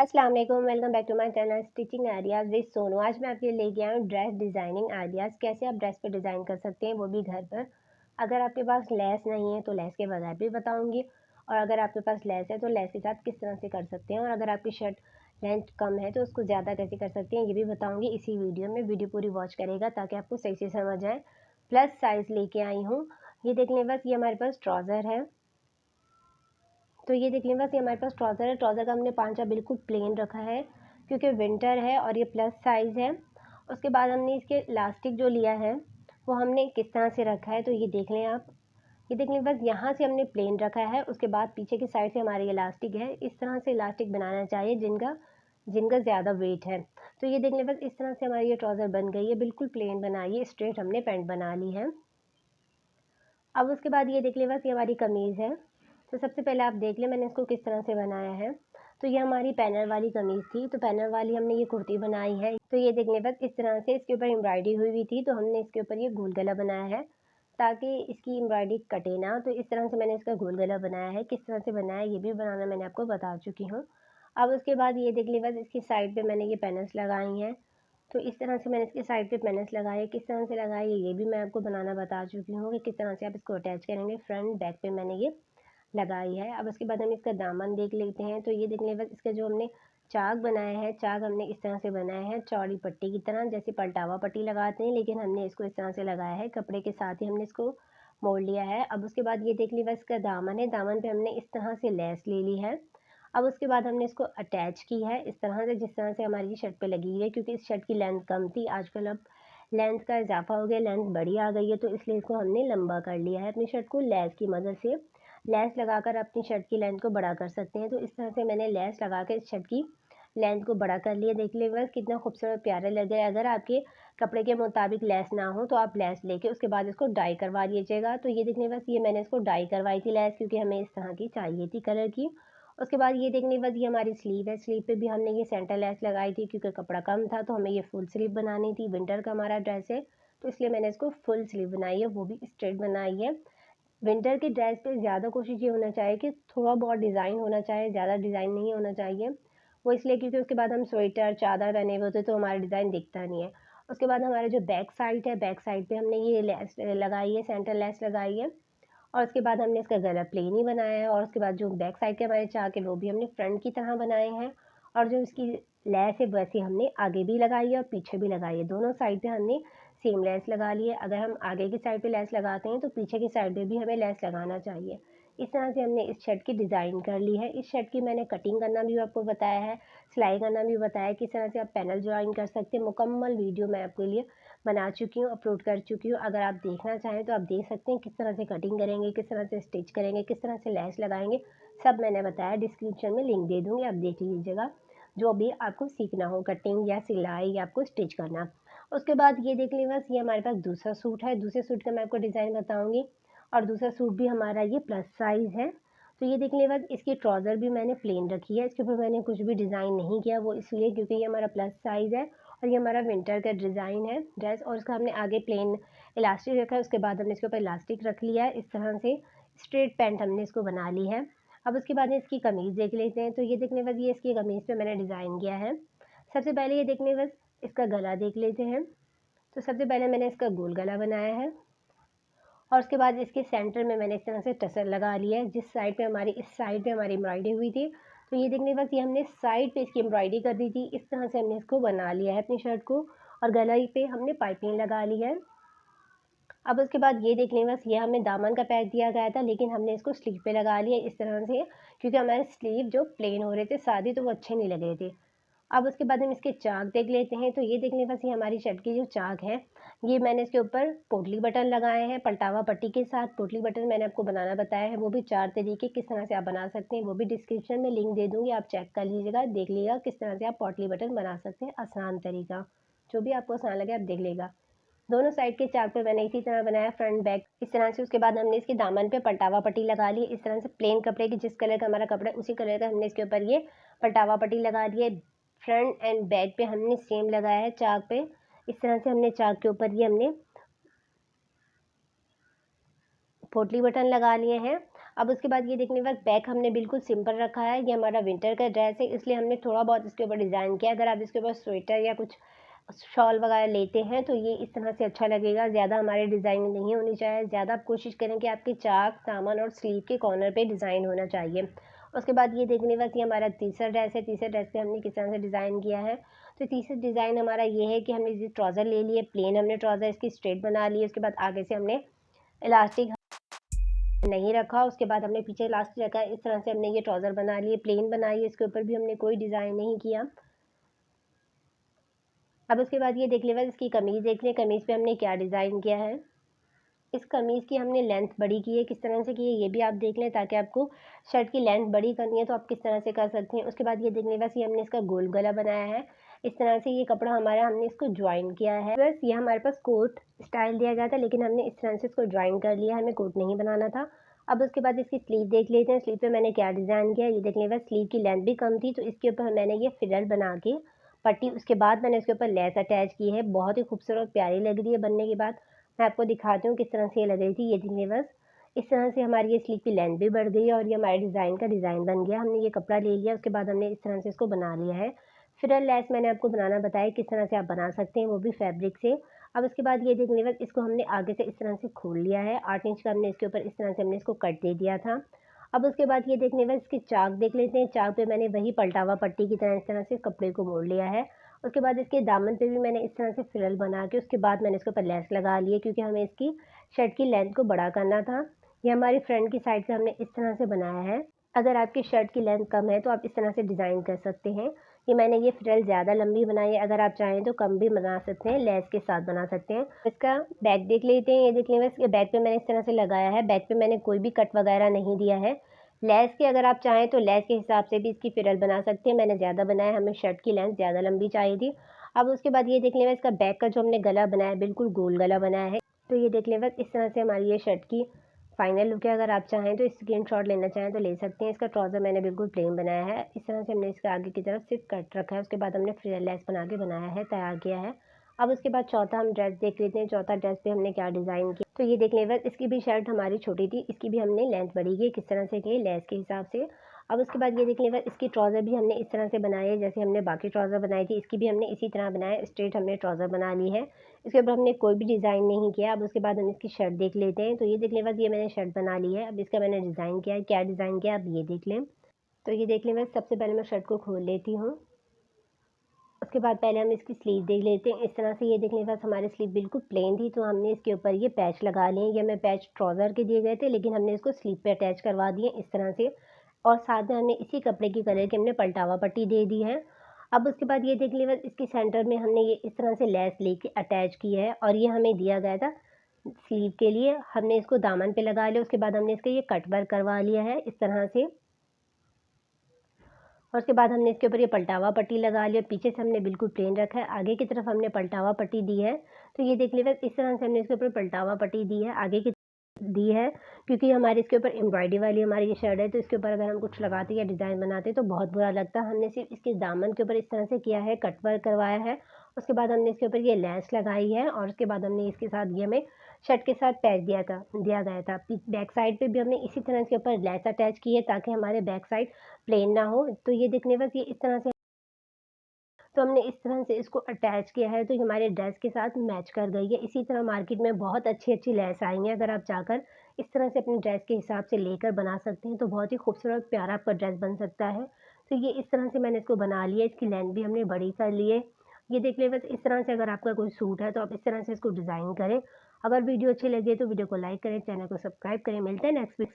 अस्सलाम वालेकुम, welcome back to my channel stitching ideas with Sonu. आज मैं आपके लिए लेके आई हूँ ड्रेस डिज़ाइनिंग आइडियाज़। कैसे आप ड्रेस पे डिज़ाइन कर सकते हैं, वो भी घर पर। अगर आपके पास लेस नहीं है तो लेस के बगैर भी बताऊँगी, और अगर आपके पास लेस है तो लेस के साथ किस तरह से कर सकते हैं, और अगर आपकी शर्ट लेंथ कम है तो उसको ज़्यादा कैसे कर सकते हैं, ये भी बताऊँगी इसी वीडियो में। वीडियो पूरी वॉच करेगा ताकि आपको सही से समझ आए। प्लस साइज़ लेके आई हूँ, ये देख लें। बस ये हमारे पास ट्राउज़र है, तो ये देख लें। बस ये हमारे पास ट्राउज़र है। ट्राउज़र का हमने पांचा बिल्कुल प्लेन रखा है क्योंकि विंटर है और ये प्लस साइज़ है। उसके बाद हमने इसके इलास्टिक जो लिया है वो हमने किस तरह से रखा है, तो ये देख लें आप। ये देख लें, बस यहाँ से हमने प्लेन रखा है। उसके बाद पीछे की साइड से हमारी इलास्टिक है। इस तरह से इलास्टिक बनाना चाहिए जिनका जिनका ज़्यादा वेट है। तो ये देख लें, बस इस तरह से हमारी ये ट्राउज़र बन गई है। बिल्कुल प्लेन बनाइए, स्ट्रेट हमने पैंट बना ली है। अब उसके बाद ये देख लें, बस ये हमारी कमीज़ है। तो सबसे पहले आप देख लें मैंने इसको किस तरह से बनाया है। तो ये हमारी पैनल वाली कमीज़ थी, तो पैनल वाली हमने ये कुर्ती बनाई है। तो ये देख लें, बस इस तरह से इसके ऊपर एम्ब्रॉयडरी हुई हुई थी, तो हमने इसके ऊपर ये गोल गला बनाया है ताकि इसकी एम्ब्रॉयडरी कटे ना। तो इस तरह से मैंने इसका गोल गला बनाया है। किस तरह से बनाया है ये भी बनाना मैंने आपको बता चुकी हूँ। अब उसके बाद ये देख लें, बस इसकी साइड पे मैंने ये पैनल्स लगाई हैं। तो इस तरह से मैंने इसके साइड पे पैनल्स लगाए। किस तरह से लगाए ये भी मैं आपको बनाना बता चुकी हूँ कि किस तरह से आप इसको अटैच करेंगे। फ्रंट बैक पे मैंने ये लगाई है। अब उसके बाद हम इसका दामन देख लेते हैं। तो ये देख लें, बस इसका जो हमने चाक बनाया है, चाक हमने इस तरह से बनाया है चौड़ी पट्टी की तरह, जैसे पलटावा पट्टी लगाते हैं, लेकिन हमने इसको इस तरह से लगाया है। कपड़े के साथ ही हमने इसको मोड़ लिया है। अब उसके बाद ये देख लें, बस इसका दामन है। दामन पे हमने इस तरह से लेस ले ली है। अब उसके बाद हमने इसको अटैच की है इस तरह से, जिस तरह से हमारी शर्ट पे लगी हुई है, क्योंकि इस शर्ट की लेंथ कम थी। आजकल अब लेंथ का इजाफा हो गया, लेंथ बड़ी आ गई है, तो इसलिए इसको हमने लंबा कर लिया है। अपनी शर्ट को लेस की मदद से लेस लगाकर अपनी शर्ट की लेंथ को बड़ा कर सकते हैं। तो इस तरह से मैंने लेस लगा के इस शर्ट की लेंथ को बड़ा कर लिया। देख ले बस कितना खूबसूरत प्यारा लग रहा है। अगर आपके कपड़े के मुताबिक लेस ना हो तो आप लेस लेके उसके बाद इसको डाई करवा लीजिएगा। तो ये देखने, बस ये मैंने इसको डाई करवाई थी लेस, क्योंकि हमें इस तरह की चाहिए थी कलर की। उसके बाद ये देखने, बस ये हमारी स्लीव है। स्लीव पे भी हमने ये सेंटर लेस लगाई थी, क्योंकि कपड़ा कम था तो हमें ये फुल स्लीव बनानी थी। विंटर का हमारा ड्रेस है तो इसलिए मैंने इसको फुल स्लीव बनाई है, वो भी स्ट्रेट बनाई है। विंटर की ड्रेस पे ज़्यादा कोशिश ये होना चाहिए कि थोड़ा बहुत डिज़ाइन होना चाहिए, ज़्यादा डिज़ाइन नहीं होना चाहिए। वो इसलिए क्योंकि उसके बाद हम स्वेटर चादर पहने हुए होते तो हमारा डिज़ाइन दिखता नहीं है। उसके बाद हमारा जो बैक साइड है, बैक साइड पे हमने ये लेस लगाई है, सेंटर लेस लगाई है। और उसके बाद हमने इसका गला प्लेन ही बनाया है। और उसके बाद जो बैक साइड के हमारे चाक है वो भी हमने फ्रंट की तरह बनाए हैं। और जो इसकी लेस है वैसे हमने आगे भी लगाई है और पीछे भी लगाई है। दोनों साइड पे हमने सेम लेस लगा ली है। अगर हम आगे की साइड पे लेस लगाते हैं तो पीछे की साइड पे भी हमें लेस लगाना चाहिए। इस तरह से हमने इस शर्ट की डिज़ाइन कर ली है। इस शर्ट की मैंने कटिंग करना भी आपको बताया है, सिलाई करना भी बताया है, किस तरह से आप पैनल जॉइन कर सकते हैं। मुकम्मल वीडियो मैं आपके लिए बना चुकी हूँ, अपलोड कर चुकी हूँ। अगर आप देखना चाहें तो आप देख सकते हैं किस तरह से कटिंग करेंगे, किस तरह से स्टिच करेंगे, किस तरह से लेस लगाएंगे, सब मैंने बताया। डिस्क्रिप्शन में लिंक दे दूँगी, आप देख लीजिएगा जो भी आपको सीखना हो, कटिंग या सिलाई या आपको स्टिच करना। उसके बाद ये देख लीजिए, बस ये हमारे पास दूसरा सूट है। दूसरे सूट का मैं आपको डिज़ाइन बताऊँगी, और दूसरा सूट भी हमारा ये प्लस साइज़ है। तो ये देख लीजिए, बस इसकी ट्राउज़र भी मैंने प्लेन रखी है। इसके ऊपर मैंने कुछ भी डिज़ाइन नहीं किया, वो इसलिए क्योंकि ये हमारा प्लस साइज़ है और ये हमारा विंटर का डिज़ाइन है ड्रेस। और उसका हमने आगे प्लेन इलास्टिक रखा है, उसके बाद हमने इसके ऊपर इलास्टिक रख लिया है। इस तरह से स्ट्रेट पैंट हमने इसको बना ली है। अब उसके बाद इसकी कमीज़ देख लेते हैं। तो ये देखने, बस ये इसकी कमीज़ पे मैंने डिज़ाइन किया है। सबसे पहले ये देखने, बस इसका गला देख लेते हैं। तो सबसे पहले मैंने इसका गोल गला बनाया है, और उसके बाद इसके सेंटर में मैंने इस तरह से टसर लगा लिया है। जिस साइड पे हमारी इस साइड पे हमारी एम्ब्रॉयडरी हुई थी, तो ये देखने, बस ये हमने साइड पे इसकी एम्ब्रॉयडरी कर दी थी। इस तरह से हमने इसको बना लिया है अपनी शर्ट को, और गला पे हमने पाइपिंग लगा ली है। अब उसके बाद ये देख लें, बस ये हमें दामन का पैच दिया गया था, लेकिन हमने इसको स्लीव पे लगा लिया इस तरह से, क्योंकि हमारे स्लीव जो प्लेन हो रहे थे सादे, तो वो अच्छे नहीं लग रहे थे। अब उसके बाद हम इसके चाक देख लेते हैं। तो ये देख लें, बस ये हमारी शर्ट की जो चाक है, ये मैंने इसके ऊपर पोटली बटन लगाए हैं पलटावा पट्टी के साथ। पोटली बटन मैंने आपको बनाना बताया है, वो भी 4 तरीके किस तरह से आप बना सकते हैं, वो भी डिस्क्रिप्शन में लिंक दे दूँगी, आप चेक कर लीजिएगा, देख लीजिएगा किस तरह से आप पोटली बटन बना सकते हैं, आसान तरीका। जो भी आपको आसान लगे आप देख लेगा। दोनों साइड के चाक पे मैंने इसी तरह बनाया, फ्रंट बैक इस तरह से। उसके बाद हमने इसके दामन पे पलटावा पट्टी लगा ली इस तरह से। प्लेन कपड़े की जिस कलर का हमारा कपड़ा है उसी कलर का हमने इसके ऊपर ये पलटावा पट्टी लगा दी है। फ्रंट एंड बैक पे हमने सेम लगाया है चाक पे। इस तरह से हमने चाक के ऊपर ये हमने पोटली बटन लगा लिए हैं। अब उसके बाद ये देखने के बाद बैक हमने बिल्कुल सिंपल रखा है, ये हमारा विंटर का ड्रेस है इसलिए हमने थोड़ा बहुत इसके ऊपर डिज़ाइन किया। अगर आप इसके ऊपर स्वेटर या कुछ शॉल वगैरह लेते हैं तो ये इस तरह से अच्छा लगेगा, ज़्यादा हमारे डिज़ाइन नहीं होनी चाहिए। ज़्यादा आप कोशिश करें कि आपके चाक, दामन और स्लीव के कॉर्नर पे डिज़ाइन होना चाहिए। उसके बाद ये देखने बस ये हमारा तीसरा ड्रेस है। तीसरे ड्रेस पे हमने किस तरह से डिज़ाइन किया है, तो तीसरा डिज़ाइन हमारा ये है कि हमने ये ट्राउज़र ले लिए, प्लेन हमने ट्राउज़र इसकी स्ट्रेट बना ली। उसके बाद आगे से हमने इलास्टिक नहीं रखा, उसके बाद हमने पीछे इलास्टिक रखा। इस तरह से हमने ये ट्राउज़र बना लिए, प्लेन बनाई, इसके ऊपर भी हमने कोई डिज़ाइन नहीं किया। अब उसके बाद ये देख लें बस इसकी कमीज़ देख लें, कमीज़ पे हमने क्या डिज़ाइन किया है। इस कमीज़ की हमने लेंथ बड़ी की है, किस तरह से की है ये भी आप देख लें, ताकि आपको शर्ट की लेंथ बड़ी करनी है तो आप किस तरह से कर सकते हैं। उसके बाद ये देख लें बस ये हमने इसका गोल गला बनाया है। इस तरह से ये कपड़ा हमारा हमने इसको जॉइन किया है। बस ये हमारे पास कोट स्टाइल दिया गया था, लेकिन हमने इस तरह से इसको जॉइन कर लिया, हमें कोट नहीं बनाना था। अब उसके बाद इसकी स्लीव देख लेते हैं, स्लीव पे मैंने क्या डिज़ाइन किया है। ये देख लें बस स्लीव की लेंथ भी कम थी, तो इसके ऊपर मैंने ये फिलर बना के पट्टी, उसके बाद मैंने इसके ऊपर लेस अटैच की है। बहुत ही खूबसूरत और प्यारी लग रही है बनने के बाद। मैं आपको दिखाती हूँ किस तरह से ये लग रही थी। ये देखिए बस इस तरह से हमारी ये स्लीव की लेंथ भी बढ़ गई है और ये हमारे डिज़ाइन का डिज़ाइन बन गया। हमने ये कपड़ा ले लिया, उसके बाद हमने इस तरह से इसको बना लिया है। फिर लेस मैंने आपको बनाना बताया किस तरह से आप बना सकते हैं, वो भी फैब्रिक से। अब उसके बाद ये देखने बस इसको हमने आगे से इस तरह से खोल लिया है। 8 इंच का हमने इसके ऊपर इस तरह से हमने इसको कट दे दिया था। अब उसके बाद ये देखने बस इसके चाक देख लेते हैं। चाक पे मैंने वही पलटावा पट्टी की तरह इस तरह से कपड़े को मोड़ लिया है। उसके बाद इसके दामन पे भी मैंने इस तरह से फ्रिल बना के उसके बाद मैंने इसके ऊपर लेस लगा ली है, क्योंकि हमें इसकी शर्ट की लेंथ को बड़ा करना था। ये हमारी फ्रंट की साइड से हमने इस तरह से बनाया है। अगर आपकी शर्ट की लेंथ कम है तो आप इस तरह से डिज़ाइन कर सकते हैं। ये मैंने ये फ्रिल ज़्यादा लंबी बनाई है, अगर आप चाहें तो कम भी बना सकते हैं, लेस के साथ बना सकते हैं। इसका बैक देख लेते हैं। ये देख लें बस ये बैक पे मैंने इस तरह से लगाया है। बैक पे मैंने कोई भी कट वगैरह नहीं दिया है। लेस के अगर आप चाहें तो लेस के हिसाब से भी इसकी फ्रिल बना सकते हैं। मैंने ज़्यादा बनाया है, हमें शर्ट की लेंथ ज़्यादा लंबी चाहिए थी। अब उसके बाद ये देख लें बस इसका बैक का जो हमने गला बनाया है, बिल्कुल गोल गला बनाया है। तो ये देख लें बस इस तरह से हमारी ये शर्ट की फाइनल लुक है। अगर आप चाहें तो स्क्रीनशॉट लेना चाहें तो ले सकते हैं। इसका ट्राउज़र मैंने बिल्कुल प्लेन बनाया है। इस तरह से हमने इसके आगे की तरफ सिर्फ कट रखा है, उसके बाद हमने फ्रिल लेस बना के बनाया है, तैयार किया है। अब उसके बाद चौथा हम ड्रेस देख लेते हैं। चौथा ड्रेस पे हमने क्या डिज़ाइन किया, तो ये देख लें बस इसकी भी शर्ट हमारी छोटी थी, इसकी भी हमने लेंथ बढ़ी की, किस तरह से की लेस के हिसाब से। अब उसके बाद ये देख लें बस इसकी ट्राउज़र भी हमने इस तरह से बनाई है, जैसे हमने बाकी ट्राउज़र बनाई थी, इसकी भी हमने इसी तरह बनाया है। स्ट्रेट हमने ट्राउज़र बना ली है, इसके ऊपर हमने कोई भी डिज़ाइन नहीं किया। अब उसके बाद हम इसकी शर्ट देख लेते हैं। तो ये देख लें बस ये मैंने शर्ट बना ली है। अब इसका मैंने डिज़ाइन किया है, क्या डिज़ाइन किया है आप ये देख लें। तो ये देख लें बस सबसे पहले मैं शर्ट को खोल लेती हूँ। उसके बाद पहले हम इसकी स्लीव देख लेते हैं। इस तरह से ये देख लें बस हमारी स्लीव बिल्कुल प्लेन थी, तो हमने इसके ऊपर ये पैच लगा लिए। ये हमें पैच ट्राउज़र के दिए गए थे, लेकिन हमने इसको स्लीव पे अटैच करवा दिए इस तरह से, और साथ में हमने इसी कपड़े की कलर की हमने पलटावा पट्टी दे दी है। अब उसके बाद ये देख लें बस इसकी सेंटर में हमने ये इस तरह से लेस लेके अटैच की है, और ये हमें दिया गया था स्लीव के लिए। हमने इसको दामन पे लगा लिया, उसके बाद हमने इसका ये कट वर्क करवा लिया है इस तरह से, और उसके बाद हमने इसके ऊपर ये पलटावा पट्टी लगा लिया। पीछे से हमने बिल्कुल प्लेन रखा है, आगे की तरफ हमने पलटावा पट्टी दी है। तो ये देख लीजिए इस तरह से हमने इसके ऊपर पलटावा पट्टी दी है, आगे की दी है, क्योंकि हमारे इसके ऊपर एम्ब्रॉयडरी वाली हमारी ये शर्ट है, तो इसके ऊपर अगर हम कुछ लगाते या डिज़ाइन बनाते तो बहुत बुरा लगता। हमने सिर्फ इसके दामन के ऊपर इस तरह से किया है, कट वर्क करवाया है। उसके बाद हमने इसके ऊपर ये लेस लगाई है, और उसके बाद हमने इसके साथ ये हमें शर्ट के साथ पैच दिया गया था। बैक साइड पे भी हमने इसी तरह इसके ऊपर लेस अटैच की है, ताकि हमारे बैक साइड प्लेन ना हो। तो ये देखने बस ये इस तरह से, तो हमने इस तरह से इसको अटैच किया है, तो ये हमारे ड्रेस के साथ मैच कर गई है। इसी तरह मार्केट में बहुत अच्छी-अच्छी लेस आई हैं, अगर आप चाहकर इस तरह से अपने ड्रेस के हिसाब से लेकर बना सकते हैं, तो बहुत ही खूबसूरत प्यारा आपका ड्रेस बन सकता है। तो ये इस तरह से मैंने इसको बना लिया, इसकी लेंथ भी हमने बड़ी कर ली है। ये देख लें बस इस तरह से, अगर आपका कोई सूट है तो आप इस तरह से इसको डिज़ाइन करें। अगर वीडियो अच्छी लगे तो वीडियो को लाइक करें, चैनल को सब्सक्राइब करें। मिलते हैं नेक्स्ट वीक।